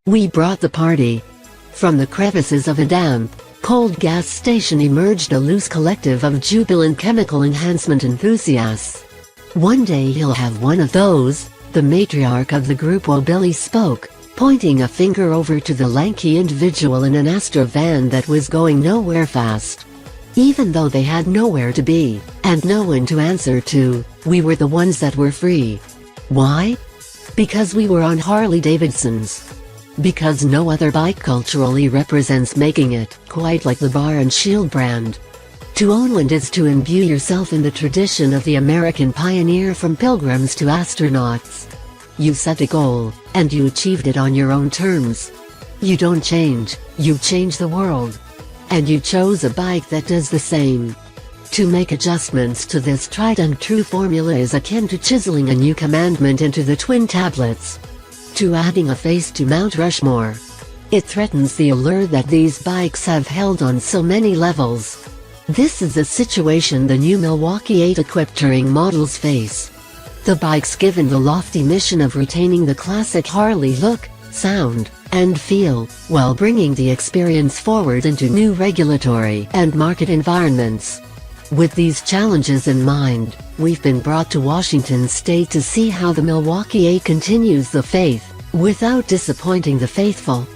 We brought the party. From the crevices of a damp, cold gas station emerged a loose collective of jubilant chemical enhancement enthusiasts. "One day he'll have one of those," the matriarch of the group wobbily spoke, pointing a finger over to the lanky individual in an Astra van that was going nowhere fast. Even though they had nowhere to be, and no one to answer to, we were the ones that were free. Why? Because we were on Harley-Davidsons. Because no other bike culturally represents making it quite like the Bar and Shield brand. To own one is to imbue yourself in the tradition of the American pioneer from pilgrims to astronauts. You set a goal, and you achieved it on your own terms. You don't change, you change the world. And you chose a bike that does the same. To make adjustments to this tried and true formula is akin to chiseling a new commandment into the twin tablets. To adding a face to Mount Rushmore. It threatens the allure that these bikes have held on so many levels. This is the situation the new Milwaukee-Eight equipped touring models face. The bike's given the lofty mission of retaining the classic Harley look, sound, and feel, while bringing the experience forward into new regulatory and market environments. With these challenges in mind, we've been brought to Washington State to see how the Milwaukee-Eight continues the faith, without disappointing the faithful.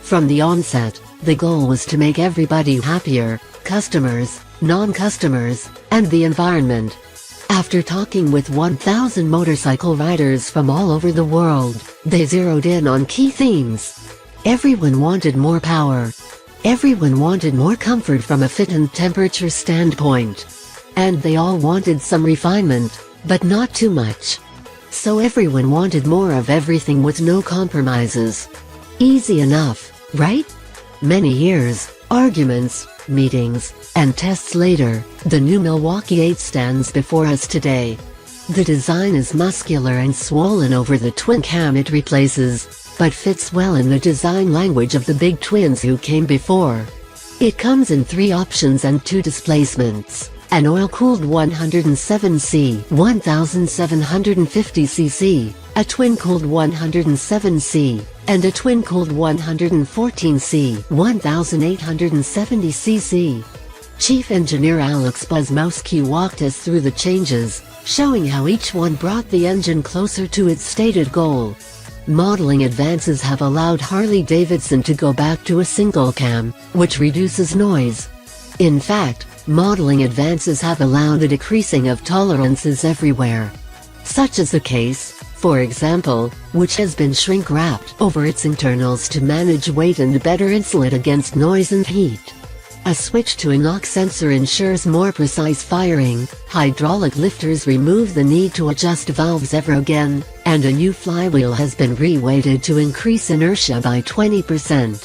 From the onset, the goal was to make everybody happier, customers, non-customers, and the environment. After talking with 1,000 motorcycle riders from all over the world, they zeroed in on key themes. Everyone wanted more power. Everyone wanted more comfort from a fit and temperature standpoint. And they all wanted some refinement, but not too much. So everyone wanted more of everything with no compromises. Easy enough, right? Many years, arguments, meetings, and tests later, the new Milwaukee-Eight stands before us today. The design is muscular and swollen over the twin cam it replaces, but fits well in the design language of the big twins who came before. It comes in 3 options and 2 displacements: an oil-cooled 107C 1750cc, a twin-cooled 107C, and a twin-cooled 114C 1870cc. Chief Engineer Alex Buzmowski walked us through the changes, showing how each one brought the engine closer to its stated goal. Modeling advances have allowed Harley-Davidson to go back to a single cam, which reduces noise. In fact, modeling advances have allowed a decreasing of tolerances everywhere. Such is the case, for example, which has been shrink-wrapped over its internals to manage weight and better insulate against noise and heat. A switch to a knock sensor ensures more precise firing, hydraulic lifters remove the need to adjust valves ever again, and a new flywheel has been reweighted to increase inertia by 20%.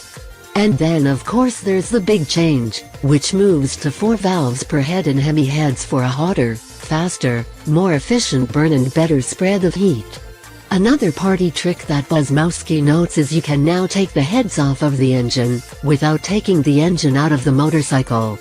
And then of course there's the big change, which moves to 4 valves per head in Hemi heads for a hotter, faster, more efficient burn and better spread of heat. Another party trick that Buzmowski notes is you can now take the heads off of the engine, without taking the engine out of the motorcycle.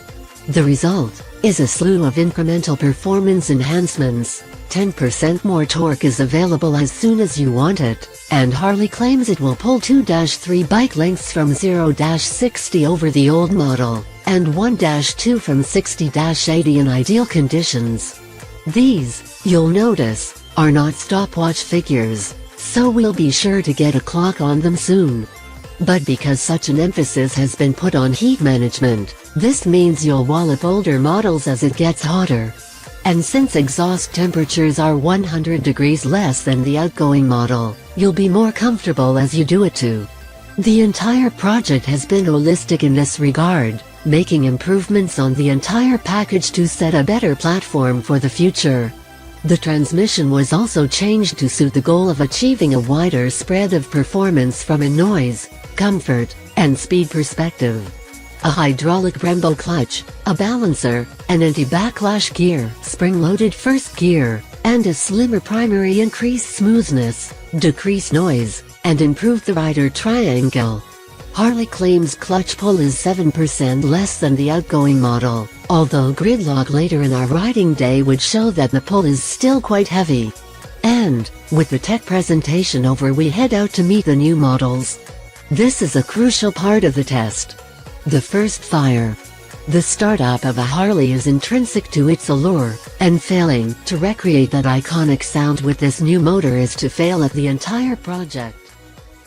The result is a slew of incremental performance enhancements. 10% more torque is available as soon as you want it, and Harley claims it will pull 2-3 bike lengths from 0-60 over the old model, and 1-2 from 60-80 in ideal conditions. These, you'll notice, are not stopwatch figures, so we'll be sure to get a clock on them soon. But because such an emphasis has been put on heat management, this means you'll wallop older models as it gets hotter. And since exhaust temperatures are 100 degrees less than the outgoing model, you'll be more comfortable as you do it too. The entire project has been holistic in this regard, making improvements on the entire package to set a better platform for the future. The transmission was also changed to suit the goal of achieving a wider spread of performance from a noise, comfort, and speed perspective. A hydraulic Brembo clutch, a balancer, an anti-backlash gear, spring-loaded first gear, and a slimmer primary increase smoothness, decrease noise, and improve the rider triangle. Harley claims clutch pull is 7% less than the outgoing model, although gridlock later in our riding day would show that the pull is still quite heavy. And, with the tech presentation over, we head out to meet the new models. This is a crucial part of the test. The first fire. The startup of a Harley is intrinsic to its allure, and failing to recreate that iconic sound with this new motor is to fail at the entire project.